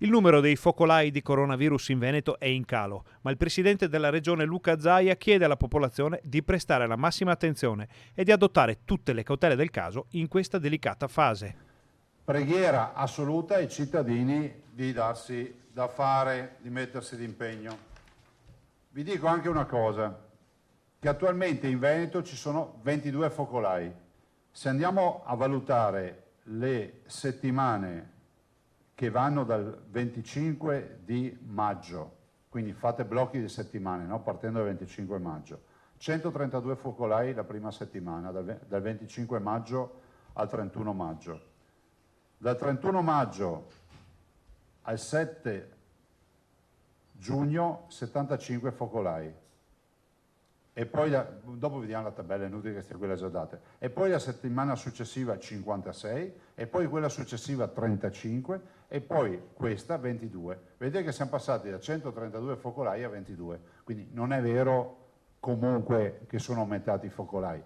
Il numero dei focolai di coronavirus in Veneto è in calo, ma il presidente della regione Luca Zaia chiede alla popolazione di prestare la massima attenzione e di adottare tutte le cautele del caso in questa delicata fase. Preghiera assoluta ai cittadini di darsi da fare, di mettersi d'impegno. Vi dico anche una cosa, che attualmente in Veneto ci sono 22 focolai. Se andiamo a valutare le settimane che vanno dal 25 di maggio, quindi fate blocchi di settimane, no? Partendo dal 25 maggio, 132 focolai la prima settimana, dal 25 maggio al 31 maggio. Dal 31 maggio al 7 giugno 75 focolai. E poi dopo vediamo la tabella, è inutile che stia quelle già date. E poi la settimana successiva 56, e poi quella successiva 35, e poi questa 22. Vedete che siamo passati da 132 focolai a 22, quindi non è vero comunque che sono aumentati i focolai.